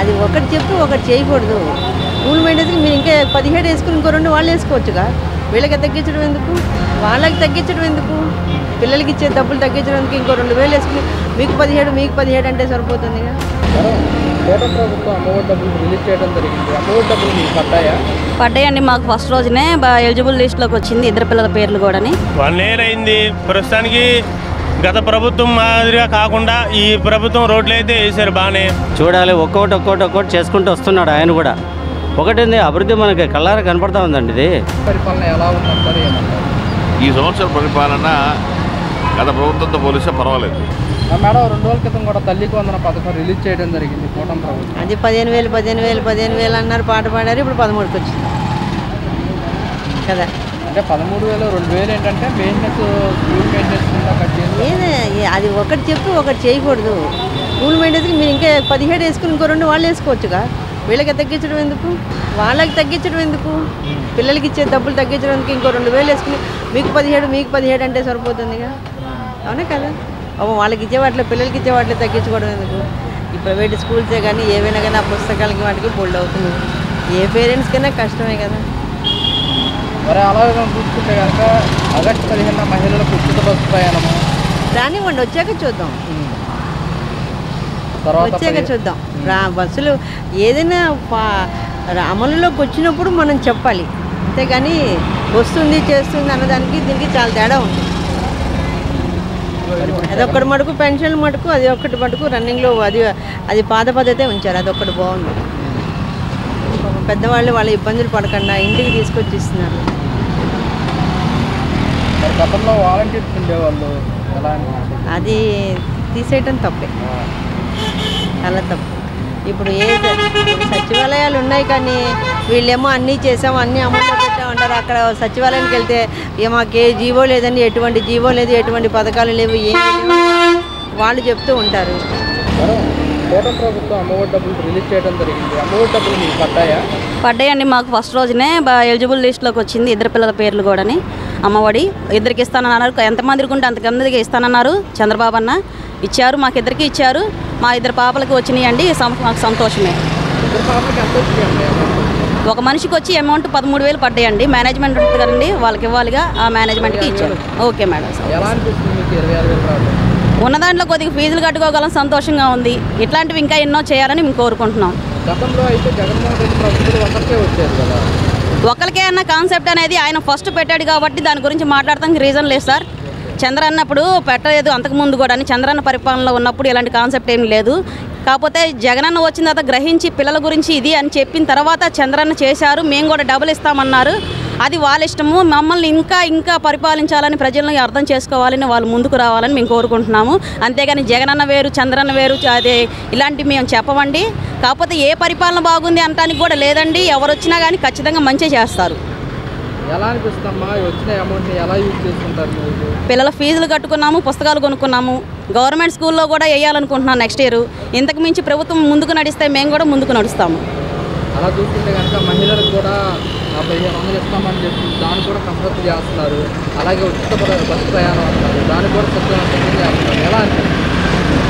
అది ఒకటి చెప్పి ఒకటి చేయకూడదు. స్కూల్ మెయింటెనెన్స్కి మీరు ఇంకా 17 వేసుకుని ఇంకో 2 వాళ్ళు వేసుకోవచ్చుగా. వీళ్ళకి తగ్గించడం ఎందుకు, వాళ్ళకి తగ్గించడం ఎందుకు? పిల్లలకి ఇచ్చే డబ్బులు తగ్గించడానికి ఇంకో 2000 వేసుకుని మీకు 17 అంటే సరిపోతుందిగా. ప్రభుత్వం అమ్మఒడి డబ్బులు రిలీజ్ చేయడం జరిగింది. అమ్మఒడి డబ్బులు మీకు పడ్డాయండి. మాకు ఫస్ట్ రోజునే ఎలిజిబుల్ లిస్ట్లోకి వచ్చింది. 2 పిల్లల పేర్లు కూడా 1 year అయింది. ప్రస్తుతానికి గత ప్రభుత్వం మాదిరిగా కాకుండా ఈ ప్రభుత్వం రోడ్లు అయితే వేసారు బాగానే. చూడాలి, ఒక్కొక్కటి చేసుకుంటూ వస్తున్నాడు ఆయన కూడా. ఒకటి అభివృద్ధి మనకి కళ్ళారా కనపడతా ఉందండి. ఇది పరిపాలన ఎలా ఉందంటారు, ఏమంటారు? ఈ సంవత్సరం పరిపాలన గత ప్రభుత్వంతో పోలిస్తే పర్వాలేదు. మేడం 2 రోజుల క్రితం కూడా తల్లికి వందన పథకం రిలీజ్ చేయడం జరిగింది కూటమి ప్రభుత్వం. అది 15,000 అన్నారు, పాట పాడారు. ఇప్పుడు 13కి వచ్చింది కదా. అంటే 13,000 2,000 ఏంటంటే మెయింటెనెన్స్, స్కూల్ మెయింటెనెన్స్ కట్ చేసి అది ఒకటి చెప్పి ఒకటి చేయకూడదు. స్కూల్ మెయింటెనెన్స్కి మీరు ఇంకా 17 వేసుకుని ఇంకో 2 వాళ్ళు వేసుకోవచ్చుగా. వీళ్ళకి తగ్గించడం ఎందుకు, వాళ్ళకి తగ్గించడం ఎందుకు? పిల్లలకి ఇచ్చే డబ్బులు తగ్గించడానికి ఇంకో 2000 వేసుకుని మీకు 17 అంటే సరిపోతుందిగా. అవునా కదా. వాళ్ళకి ఇచ్చే వాటిలో పిల్లలకి ఇచ్చే వాటిలో తగ్గించుకోవడం ఎందుకు? ఈ ప్రైవేట్ స్కూల్సే కానీ ఏవైనా కానీ ఆ పుస్తకాలకి వాటికి బోల్డ్ అవుతుంది. ఏ పేరెంట్స్కైనా కష్టమే కదా. మరి అలాగే చూసుకుంటే కనుక ఆగస్టు 15 మహిళలకు ఉచిత బస్సు ప్రయాణము రానివ్వండి, వచ్చాక చూద్దాం. బస్సులు ఏదైనా అమలులోకి వచ్చినప్పుడు మనం చెప్పాలి, అంతేగాని వస్తుంది చేస్తుంది అన్నదానికి దీనికి చాలా తేడా ఉంది. అదొక్కటి మటుకు పెన్షన్ మటుకు అది ఒక్కటి మటుకు రన్నింగ్లో అది పాత పద్ధతే ఉంచారు. అదొక్కటి బాగుంది. పెద్దవాళ్ళు వాళ్ళ ఇబ్బందులు పడకుండా ఇంటికి తీసుకొచ్చి ఇస్తున్నారు. గతంలో వాలంటీర్స్ ఉండేవాళ్ళు, అది తీసేయటం తప్పే, చాలా తప్పు. ఇప్పుడు సచివాలయాలు ఉన్నాయి కానీ వీళ్ళేమో అన్నీ చేసాము, అన్నీ అమల్లో పెట్టామంటారు. అక్కడ సచివాలయానికి వెళ్తే మాకు ఏ జీవో లేదని, ఎటువంటి జీవో లేదు, ఎటువంటి పథకాలు లేవు, ఏమి వాళ్ళు చెప్తూ ఉంటారు. కూటమి ప్రభుత్వం అమ్మఒడి డబ్బులు రిలీజ్ చేయడం జరిగింది. అమ్మఒడి డబ్బులు మీకు పడ్డాయండి. మాకు ఫస్ట్ రోజునే ఎలిజిబుల్ లిస్ట్లోకి వచ్చింది. 2 పిల్లల పేర్లు కూడా అమ్మఒడి 2కి ఇస్తానన్నారు. ఎంతమందికి ఉంటే అంతమందికి ఇస్తానన్నారు. చంద్రబాబు అన్న ఇచ్చారు, మాకు 2కి ఇచ్చారు. మా 2 పాపలకి వచ్చినాయండి. మాకు సంతోషమే. ఒక మనిషికి వచ్చి అమౌంట్ 13,000 పడ్డాయండి. మేనేజ్మెంట్ ఉంటుంది కదండి, వాళ్ళకి ఇవ్వాలిగా, ఆ మేనేజ్మెంట్కి ఇచ్చారు. Okay madam. ఉన్న దాంట్లో కొద్దిగా ఫీజులు కట్టుకోగలం, సంతోషంగా ఉంది. ఇట్లాంటివి ఇంకా ఎన్నో చేయాలని మేము కోరుకుంటున్నాం. ఒకరికే అన్న కాన్సెప్ట్ అనేది ఆయన ఫస్ట్ పెట్టాడు కాబట్టి దాని గురించి మాట్లాడటానికి రీజన్ లేదు సార్. చంద్రన్న అప్పుడు పెట్టలేదు, అంతకుముందు కూడా చంద్రన్న పరిపాలనలో ఉన్నప్పుడు ఇలాంటి కాన్సెప్ట్ ఏం లేదు. కాకపోతే జగనన్న వచ్చిన తర్వాత గ్రహించి పిల్లల గురించి ఇది అని చెప్పిన తర్వాత చంద్రన్న చేశారు. మేము కూడా డబ్బులు ఇస్తామన్నారు. అది వాళ్ళ ఇష్టము. మమ్మల్ని ఇంకా పరిపాలించాలని ప్రజలను అర్థం చేసుకోవాలని, వాళ్ళు ముందుకు రావాలని మేము కోరుకుంటున్నాము. అంతేగాని జగనన్న వేరు, చంద్రన్న వేరు అదే ఇలాంటివి మేము చెప్పమండి. కాకపోతే ఏ పరిపాలన బాగుంది అనటానికి కూడా లేదండి. ఎవరు వచ్చినా కానీ ఖచ్చితంగా మంచి చేస్తారు. పిల్లల ఫీజులు కట్టుకున్నాము, పుస్తకాలు కొనుక్కున్నాము. గవర్నమెంట్ స్కూల్లో కూడా వేయాలనుకుంటున్నాం నెక్స్ట్ ఇయర్. ఇంతకు మించి ప్రభుత్వం ముందుకు నడిస్తే మేము కూడా ముందుకు నడుస్తాము. అలా చూసుకుంటే కనుక మహిళలకు కూడా 1500 ఇస్తామని చెప్పి దాన్ని కూడా కసరత్తు చేస్తున్నారు. అలాగే ఉచిత బస్సు ప్రయాణం అంటారు, దాన్ని కూడా చేస్తున్నారు. ఎలా అంటే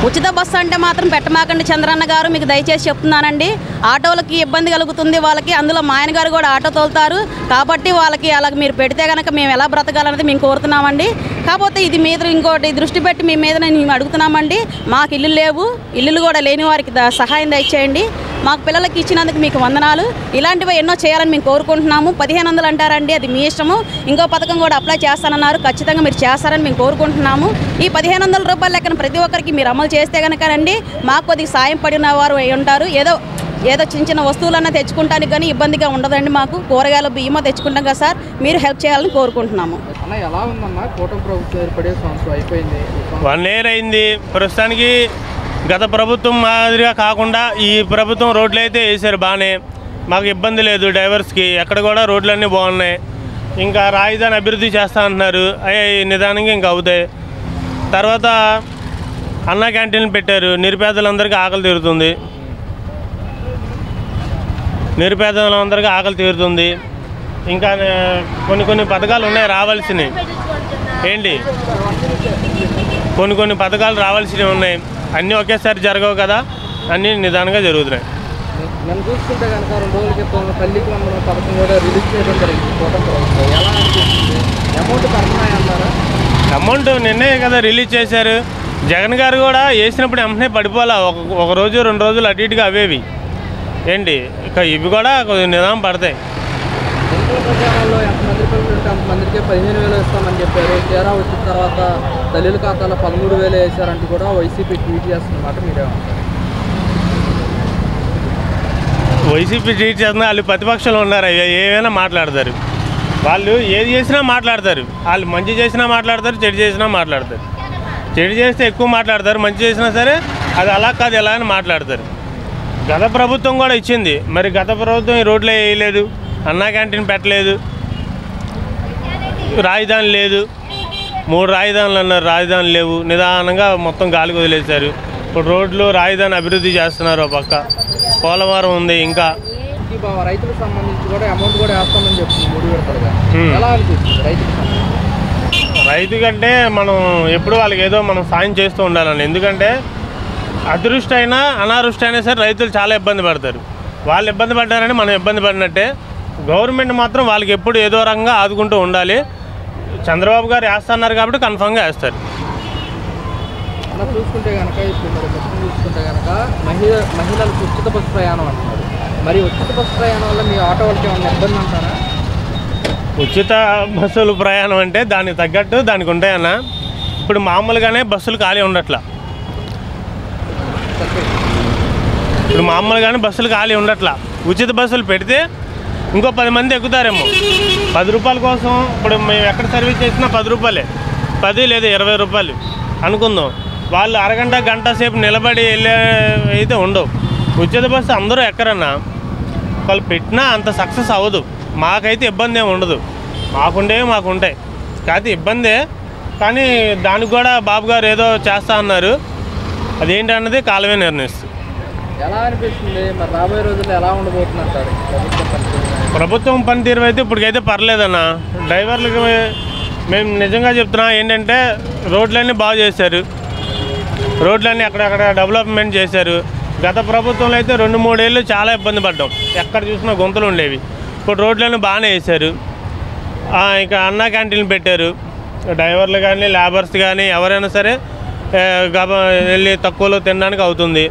ఉచిత బస్సు అంటే మాత్రం పెట్టమాకండి చంద్రన్న గారు, మీకు దయచేసి చెప్తున్నానండి. ఆటోలకి ఇబ్బంది కలుగుతుంది వాళ్ళకి. అందులో మా ఆయన గారు కూడా ఆటో తోలుతారు కాబట్టి వాళ్ళకి అలా మీరు పెడితే కనుక మేము ఎలా బ్రతకాలనేది మేము కోరుతున్నామండి. కాకపోతే ఇది మీద ఇంకోటి దృష్టి పెట్టి మీ మీద మేము అడుగుతున్నామండి. మాకు ఇల్లు లేవు, ఇల్లులు కూడా లేని వారికి సహాయం దయచేయండి. మాకు పిల్లలకి ఇచ్చినందుకు మీకు వందనాలు. ఇలాంటివి ఎన్నో చేయాలని మేము కోరుకుంటున్నాము. 1500 అంటారండి, అది మీ ఇష్టము. ఇంకో పథకం కూడా అప్లై చేస్తానన్నారు, ఖచ్చితంగా మీరు చేస్తారని మేము కోరుకుంటున్నాము. ఈ 1500 రూపాయల లెక్కన ప్రతి ఒక్కరికి మీరు అమలు చేస్తే కనుకనండి మాకు కొద్దిగా సాయం పడిన వారు అయి ఉంటారు. ఏదో చిన్న వస్తువులన్నా తెచ్చుకుంటానికి కానీ ఇబ్బందిగా ఉండదండి. మాకు కూరగాయల బియ్యమో తెచ్చుకుంటాం కదా సార్, మీరు హెల్ప్ చేయాలని కోరుకుంటున్నాము. 1 year అయింది. ప్రస్తుతానికి గత ప్రభుత్వం మాదిరిగా కాకుండా ఈ ప్రభుత్వం రోడ్లు అయితే వేసారు బాగానే. మాకు ఇబ్బంది లేదు, డ్రైవర్స్కి ఎక్కడ కూడా రోడ్లన్నీ బాగున్నాయి. ఇంకా రాజధాని అభివృద్ధి చేస్తా అంటున్నారు, అవి నిదానంగా ఇంకా అవుతాయి. తర్వాత అన్నా క్యాంటీన్లు పెట్టారు, నిరుపేదలందరికీ ఆకలి తీరుతుంది. ఇంకా కొన్ని పథకాలు ఉన్నాయి రావాల్సినవి. ఏంటి కొన్ని పథకాలు రావాల్సినవి ఉన్నాయి. అన్నీ ఒకేసారి జరగవు కదా, అన్నీ నిదానంగా జరుగుతున్నాయి. నన్ను చూసుకుంటే కనుక 2 రోజుల క్రితం తల్లికి వందనం పథకం కూడా రిలీజ్ చేయడం జరిగింది కూటమి ప్రభుత్వం. ఎలా అనిపిస్తుంది? అమౌంట్ పడుతున్నాయంటారా? అమౌంట్ నిన్నే కదా రిలీజ్ చేశారు. జగన్ గారు కూడా వేసినప్పుడు వెంటనే పడిపోలా, ఒక రోజు 2 రోజులు అటు ఇటుగా అవేవి ఏంటి. ఇక ఇవి కూడా కొద్దిగా నిదానం పడతాయి. ఎన్నికల ప్రచారంలో ఎంతమంది పిల్లలు ఉంటే అంతమందికి 15,000 ఇస్తామని చెప్పారు. తీరా వచ్చిన తర్వాత తల్లుల ఖాతాలో 13,000 వేశారంటూ కూడా వైసీపీ ట్వీట్ చేస్తున్నమాట. మీరేమంటారు? వైసీపీ ట్వీట్ చేస్తున్నా వాళ్ళు ప్రతిపక్షంలో ఉన్నారు, ఏమైనా మాట్లాడతారు. వాళ్ళు ఏది చేసినా మాట్లాడతారు. వాళ్ళు మంచి చేసినా మాట్లాడతారు, చెడు చేసినా మాట్లాడతారు. చెడు చేస్తే ఎక్కువ మాట్లాడతారు, మంచి చేసినా సరే అది అలా కాదు ఎలా అని మాట్లాడతారు. గత ప్రభుత్వం కూడా ఇచ్చింది, మరి గత ప్రభుత్వం ఈ రోడ్లే వేయలేదు, అన్నా క్యాంటీన్ పెట్టలేదు, రాజధాని లేదు. 3 రాజధానులు అన్నారు, రాజధాని లేవు. నిదానంగా మొత్తం గాలికి వదిలేశారు. ఇప్పుడు రోడ్లు రాజధాని అభివృద్ధి చేస్తున్నారు. ఒక పక్క పోలవరం ఉంది. ఇంకా రైతులకు సంబంధించి కూడా అమౌంట్ కూడా వేస్తామని చెప్తుంది 3 విడతలుగా. ఎలా అనిపిస్తుంది రైతులకు సంబంధించి? రైతు కంటే మనం ఎప్పుడు వాళ్ళకి ఏదో మనం సాయం చేస్తూ ఉండాలండి. ఎందుకంటే అదృష్టి అయినా అనావృష్టి అయినా సరే రైతులు చాలా ఇబ్బంది పడతారు. వాళ్ళు ఇబ్బంది పడ్డారని మనం ఇబ్బంది పడినట్టే. గవర్నమెంట్ మాత్రం వాళ్ళకి ఎప్పుడు ఏదో రకంగా ఆదుకుంటూ ఉండాలి. చంద్రబాబు గారు వేస్తున్నారు కాబట్టి కన్ఫామ్గా వేస్తారు. అలా చూసుకుంటే కనుక ఇప్పుడు మరి మొత్తం చూసుకుంటే కనుక మహిళలకు ఉచిత బస్సు ప్రయాణం అంటున్నారు. మరి ఉచిత బస్సు ప్రయాణం వల్ల మీ ఆటో వాళ్ళకి ఏమన్నా ఇబ్బంది అంటారా? ఉచిత బస్సులు ప్రయాణం అంటే దానికి తగ్గట్టు దానికి ఉంటాయన్న. ఇప్పుడు మామూలుగానే బస్సులు ఖాళీ ఉండట్లా. ఇప్పుడు మామూలుగానే బస్సులు ఖాళీ ఉండట్లా. ఉచిత బస్సులు పెడితే ఇంకో 10 మంది ఎక్కుతారేమో. 10 రూపాయల కోసం ఇప్పుడు మేము ఎక్కడ సర్వీస్ చేసినా 10 రూపాయలే, 10 లేదా 20 రూపాయలు అనుకుందాం. వాళ్ళు అరగంట గంట సేపు నిలబడి వెళ్ళే అయితే ఉండవు. ఉచిత బస్సు అందరూ ఎక్కరన్నా, వాళ్ళు పెట్టినా అంత సక్సెస్ అవ్వదు. మాకైతే ఇబ్బంది ఏమి ఉండదు, మాకుంటాయి. కాకపోతే ఇబ్బందే. కానీ దానికి కూడా బాబు గారు ఏదో చేస్తా అన్నారు. అదేంటన్నది కాలమే నిర్ణయిస్తుంది. ఎలా అనిపిస్తుంది? మరి రాబోయే రోజుల్లో ఎలా ఉండబోతుందంటారు ప్రభుత్వం పనితీరు అయితే ఇప్పటికైతే పర్లేదన్న. డ్రైవర్లకి మేము నిజంగా చెప్తున్నా ఏంటంటే రోడ్లన్నీ బాగు చేశారు, రోడ్లన్నీ అక్కడక్కడ డెవలప్మెంట్ చేశారు. గత ప్రభుత్వంలో అయితే 2-3 ఏళ్ళు చాలా ఇబ్బంది పడ్డాం, ఎక్కడ చూసినా గుంతలు ఉండేవి. ఇప్పుడు రోడ్లన్నీ బాగానే వేశారు. ఇంకా అన్నా క్యాంటీన్లు పెట్టారు. డ్రైవర్లు కానీ లేబర్స్ కానీ ఎవరైనా సరే వెళ్ళి తక్కువలో తినడానికి అవుతుంది.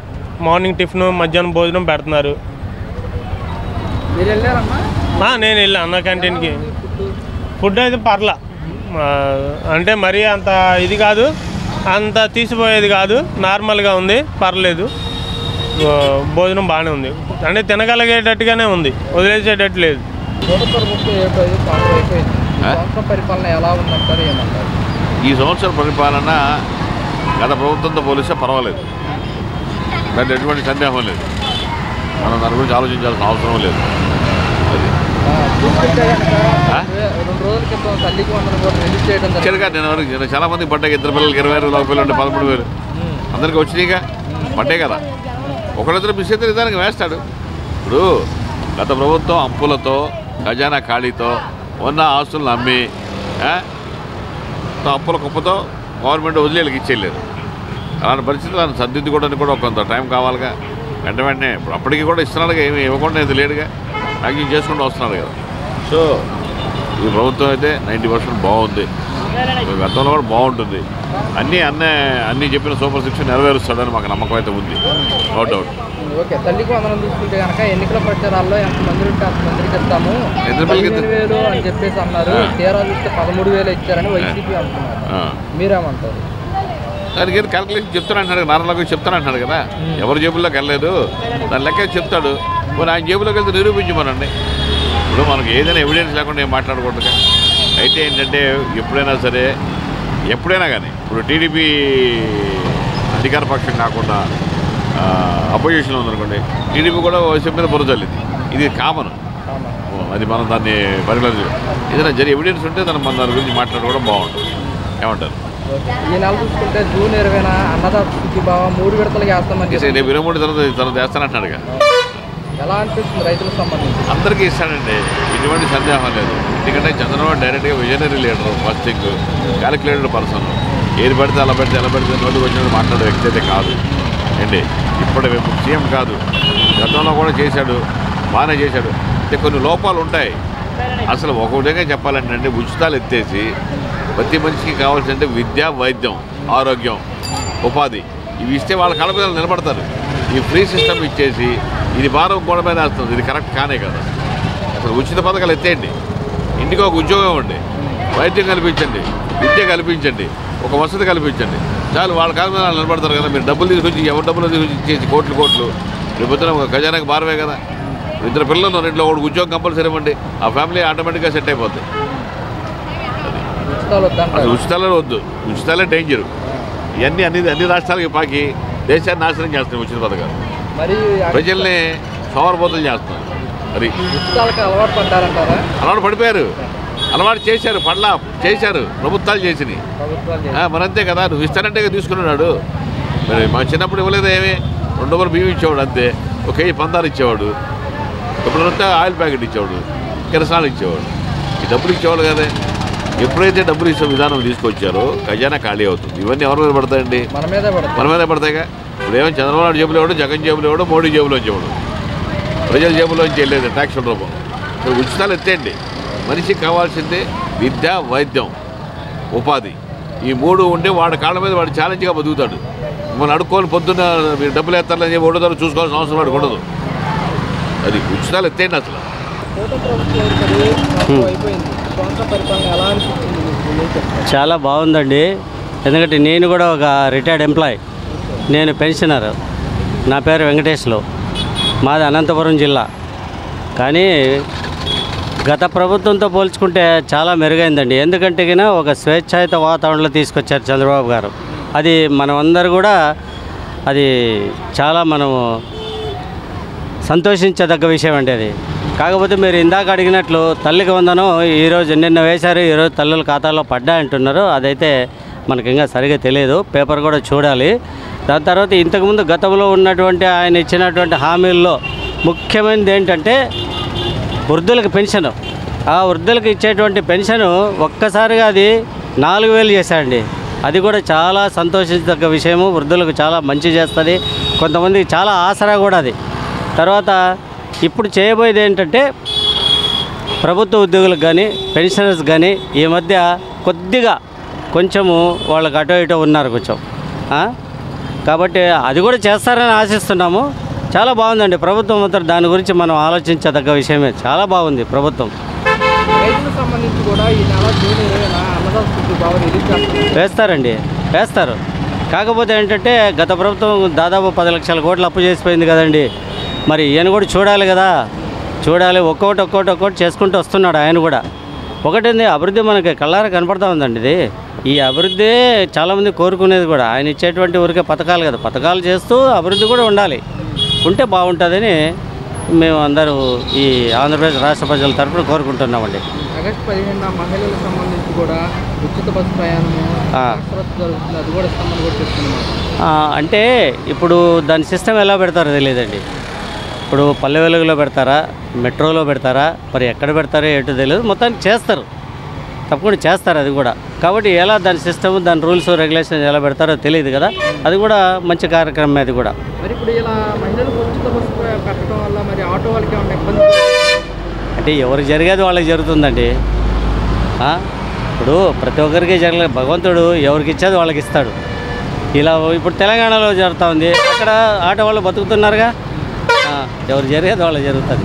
మార్నింగ్ టిఫిన్, మధ్యాహ్నం భోజనం పెడుతున్నారు. మీరు వెళ్ళారమ్మా? నేను వెళ్ళాను అన్నా క్యాంటీన్కి. ఫుడ్ అయితే పర్లా, అంటే మరీ అంత ఇది కాదు, అంత తీసిపోయేది కాదు, నార్మల్గా ఉంది, పర్లేదు. భోజనం బాగానే ఉంది, అంటే తినగలిగేటట్టుగానే ఉంది, వదిలేసేటట్టు లేదు. పరిపాలన ఎలా ఉందంటారు, ఏమంటారు? ఈ సంవత్సరం పరిపాలన గత ప్రభుత్వంతో పోలిస్తే పర్వాలేదు, దాంట్లో ఎటువంటి సందేహం లేదు. మనం దాని గురించి ఆలోచించాల్సిన అవసరం లేదు. అది 2 రోజుల క్రితం తల్లికి వందనం కూడా రిలీజ్ చేయడం నేను చాలా మంది పడ్డాయి. 2 పిల్లలకి 20,000, ఒక పిల్లలు 13,000 అందరికీ వచ్చినాయిగా, పడ్డాయి కదా. ఒకరిద్దరు మిస్ అయితే నిదానికి వేస్తాడు. ఇప్పుడు గత ప్రభుత్వం అప్పులతో, ఖజానా ఖాళీతో ఉన్న ఆస్తులను అమ్మి అప్పుల కుప్పతో గవర్నమెంట్ వదిలేళ్ళకి ఇచ్చేయలేదు. అలాంటి పరిస్థితులు ఆయన సర్దిద్దుకోవడానికి కూడా కొంత టైం కావాలిగా. వెంటనే ఇప్పుడు అప్పటికి కూడా ఇస్తున్నాడుగా, ఏమి ఇవ్వకుండా ఇది లేడుగా, యాక్టింగ్ చేసుకుంటూ వస్తున్నాడు కదా. సో ఈ ప్రభుత్వం అయితే 90% బాగుంది, గతంలో కూడా బాగుంటుంది. అన్నీ చెప్పిన సూపర్ 6 నెరవేరుస్తాడని మాకు నమ్మకం అయితే ఉంది, నో డౌట్. ఓకే, తల్లికి వందనం తీసుకుంటే కనుక ఎన్నికల ప్రచారాల్లో ఎంతమంది ఉంటే అంతమందికి ఇస్తాము 15,000 అని చెప్పేసి అన్నారు. తీరా చూస్తే 13,000 ఇచ్చారని వైసీపీ అంటున్నారు. మీరేమంటారు? దానికి ఏదో క్యాల్కులేషన్ చెప్తానంటున్నాడు, నారాయణరావు చెప్తానంటున్నాడు కదా. ఎవరి జేబుల్లోకి వెళ్ళలేదు, దాని లెక్క చెప్తాడు. మరి ఆయన జేబులోకి వెళ్తే నిరూపించమనండి. ఇప్పుడు మనకు ఏదైనా ఎవిడెన్స్ లేకుండా ఏం మాట్లాడకూడదుగా. అయితే ఏంటంటే ఎప్పుడైనా సరే, ఎప్పుడైనా కానీ, ఇప్పుడు టీడీపీ అధికార పక్షం కాకుండా అపోజిషన్ ఉందనుకోండి, టీడీపీ కూడా వైసీపీ మీద బురజల్లింది. ఇది కామన్, అది మనం దాన్ని పరిగణించాలి. ఏదైనా ఎవిడెన్స్ ఉంటే మన దాని గురించి మాట్లాడుకోవడం బాగుంటుంది. ఏమంటారు? ఈ నెల చూసుకుంటే జూన్ 20న అన్నదాత సుఖీభావ 3 విడతలుగా వేస్తామని రేపు 23 తర్వాత వేస్తానంటున్నాడుగా. ఎలా అనిపిస్తుంది రైతులకు సంబంధించి? అందరికీ ఇస్తాడండి, ఎటువంటి సందేహం లేదు. ఎందుకంటే చంద్రబాబు డైరెక్ట్గా visionary leader, first thing calculated person. ఏది పడితే ఎలా పెడితే నోటికి వచ్చినట్టు మాట్లాడే వ్యక్తి అయితే కాదు అండి. ఇప్పుడు సీఎం కాదు, గతంలో కూడా చేశాడు, బాగానే చేశాడు. అంటే కొన్ని లోపాలు ఉంటాయి. అసలు ఒక విధంగా చెప్పాలంటే ఉచితాలు ఎత్తేసి ప్రతి మనిషికి కావాల్సిందంటే విద్య, వైద్యం, ఆరోగ్యం, ఉపాధి ఇవి ఇస్తే వాళ్ళ కళ్ళ మీద నిలబడతారు. ఈ ఫ్రీ సిస్టమ్ ఇచ్చేసి ఇది భారం కూడా మీద వస్తుంది. ఇది కరెక్ట్ కానే కదా. అసలు ఉచిత పథకాలు ఎత్తేయండి, ఇంటికి ఒక ఉద్యోగం ఇవ్వండి, వైద్యం కల్పించండి, విద్య కల్పించండి, ఒక వసతి కల్పించండి, చాలు వాళ్ళ కాలం మీద నిలబడతారు కదా. మీరు డబ్బులు తీసుకొచ్చి ఎవరు డబ్బులు తీసుకొచ్చి ఇచ్చేసి కోట్లు రేపొద్దున ఒక ఖజానాకి భారమే కదా. 2 పిల్లలు 2 ఒకటి ఉద్యోగం కంపల్సరీ ఇవ్వండి, ఆ ఫ్యామిలీ ఆటోమేటిక్గా సెట్ అయిపోతుంది. అసలు ఉచితాలే వద్దు, ఉచితాలే డేంజరు. ఇవన్నీ అన్ని రాష్ట్రాలకి పాకి దేశాన్ని నాశనం చేస్తున్నాయి ఉచిత పథకాలు. ప్రజల్ని సోమరబోతులు చేస్తున్నారు. మరి అలవాటు పడిపోయారు, అలవాటు చేశారు, చేశారు, ప్రభుత్వాలు చేసినాయి. మరంతే కదా, నువ్వు ఇస్తానంటే తీసుకున్నాడు. మరి మా చిన్నప్పుడు ఇవ్వలేదు ఏమి, 2 రూపాయలు బియ్యం ఇచ్చేవాడు అంతే, 1 కేజీ పందాలు ఇచ్చేవాడు, ఎప్పుడంతా ఆయిల్ ప్యాకెట్ ఇచ్చేవాడు, కిరసాలు ఇచ్చేవాడు. ఈ డబ్బులు ఇచ్చేవాళ్ళు కదా. ఎప్పుడైతే డబ్బులు ఇచ్చే విధానం తీసుకొచ్చారో ఖజానా ఖాళీ అవుతుంది. ఇవన్నీ ఎవరి మీద పడతాయండి? మన మీదే పడతాయిగా. ఇప్పుడు ఏమో చంద్రబాబు నాయుడు జేబులో ఇవ్వడు, జగన్ జేబులో ఇవ్వడు, మోడీ జేబులో ఇవ్వడు, ప్రజల జేబులోంచి వెళ్ళేది ట్యాక్సుల రూపం. ఉచితాలు ఎత్తేయండి. మనిషికి కావాల్సిందే విద్య, వైద్యం, ఉపాధి. ఈ 3 ఉంటే వాడి కాళ్ళ మీద వాడు ఛాలెంజ్గా బతుకుతాడు. మనం అడుక్కొని పొద్దున్న మీరు డబ్బులు ఎత్తారని చెప్పి ఓడదారు చూసుకోవాల్సిన అవసరం వాడికి ఉండదు. అది ఉచితాలు ఎత్తేయండి. అసలు చాలా బాగుందండి. ఎందుకంటే నేను కూడా ఒక రిటైర్డ్ ఎంప్లాయీ, నేను పెన్షనర్. నా పేరు వెంకటేశ్లు, మాది అనంతపురం జిల్లా. కానీ గత ప్రభుత్వంతో పోల్చుకుంటే చాలా మెరుగైందండి. ఎందుకంటే ఒక స్వేచ్ఛాయుత వాతావరణంలో తీసుకొచ్చారు చంద్రబాబు గారు. అది మనమందరూ కూడా అది చాలా మనము సంతోషించదగ్గ విషయం అండి అది. కాకపోతే మీరు ఇందాక అడిగినట్లు తల్లికి వందనం ఈరోజు నిన్న వేశారు, ఈరోజు తల్లుల ఖాతాలో పడ్డా అంటున్నారు. అదైతే మనకి ఇంకా సరిగా తెలియదు, పేపర్ కూడా చూడాలి. దాని తర్వాత ఇంతకుముందు గతంలో ఉన్నటువంటి ఆయన ఇచ్చినటువంటి హామీల్లో ముఖ్యమైనది ఏంటంటే వృద్ధులకు పెన్షన్. ఆ వృద్ధులకు ఇచ్చేటువంటి పెన్షన్ ఒక్కసారిగా అది 4,000 చేశారండి. అది కూడా చాలా సంతోషించదగ్గ విషయము. వృద్ధులకు చాలా మంచి చేస్తుంది, కొంతమందికి చాలా ఆసరా కూడా అది. తర్వాత ఇప్పుడు చేయబోయేది ఏంటంటే ప్రభుత్వ ఉద్యోగులకు కానీ పెన్షనర్స్ కానీ ఈ మధ్య కొంచెము వాళ్ళకి అటో ఇటో ఉన్నారు కొంచెం. కాబట్టి అది కూడా చేస్తారని ఆశిస్తున్నాము. చాలా బాగుందండి ప్రభుత్వం. మాత్రం దాని గురించి మనం ఆలోచించదగ్గ విషయమే. చాలా బాగుంది ప్రభుత్వం. వేస్తారు. కాకపోతే ఏంటంటే గత ప్రభుత్వం దాదాపు 10 లక్షల కోట్లు అప్పు చేసిపోయింది కదండి. మరి ఈయన కూడా చూడాలి కదా, ఒక్కొక్కటి చేసుకుంటూ వస్తున్నాడు ఆయన కూడా. ఒకటేంది అభివృద్ధి మనకి కళ్ళారా కనపడతా ఉందండి. ఇది ఈ అభివృద్ధి చాలామంది కోరుకునేది కూడా. ఆయన ఇచ్చేటువంటి ఊరికే పథకాలు కదా, పథకాలు చేస్తూ అభివృద్ధి కూడా ఉంటే బాగుంటుందని మేము అందరూ ఈ ఆంధ్రప్రదేశ్ రాష్ట్ర ప్రజల తరఫున కోరుకుంటున్నామండి. ఆగస్టు 15 మహిళలకు సంబంధించి కూడా ఉచిత బస్సు ప్రయాణము జరుగుతుంది, అది కూడా అంటే ఇప్పుడు దాని సిస్టమ్ ఎలా పెడతారో తెలియదండి. ఇప్పుడు పల్లె వెలుగులో పెడతారా, మెట్రోలో పెడతారా, మరి ఎక్కడ పెడతారో ఏంటో తెలియదు. మొత్తానికి చేస్తారు, తప్పకుండా చేస్తారు అది కూడా. కాబట్టి ఎలా దాని సిస్టమ్, దాని రూల్స్ రెగ్యులేషన్స్ ఎలా పెడతారో తెలియదు కదా. అది కూడా మంచి కార్యక్రమం అది కూడా. మరి ఇప్పుడు ఇలా మహిళలకు ఉచిత బస్సు పెట్టడం వల్ల మరి ఆటో వాళ్ళకి ఏమైనా ఇబ్బంది? అంటే ఎవరికి జరిగేది వాళ్ళకి జరుగుతుందండి. ఇప్పుడు ప్రతి ఒక్కరికి జరగలేదు. భగవంతుడు ఎవరికి ఇచ్చేది వాళ్ళకి ఇస్తాడు. ఇలా ఇప్పుడు తెలంగాణలో జరుగుతూ ఉంది, అక్కడ ఆటో వాళ్ళు బతుకుతున్నారుగా. ఎవరు జరిగేది వాళ్ళకి జరుగుతుంది.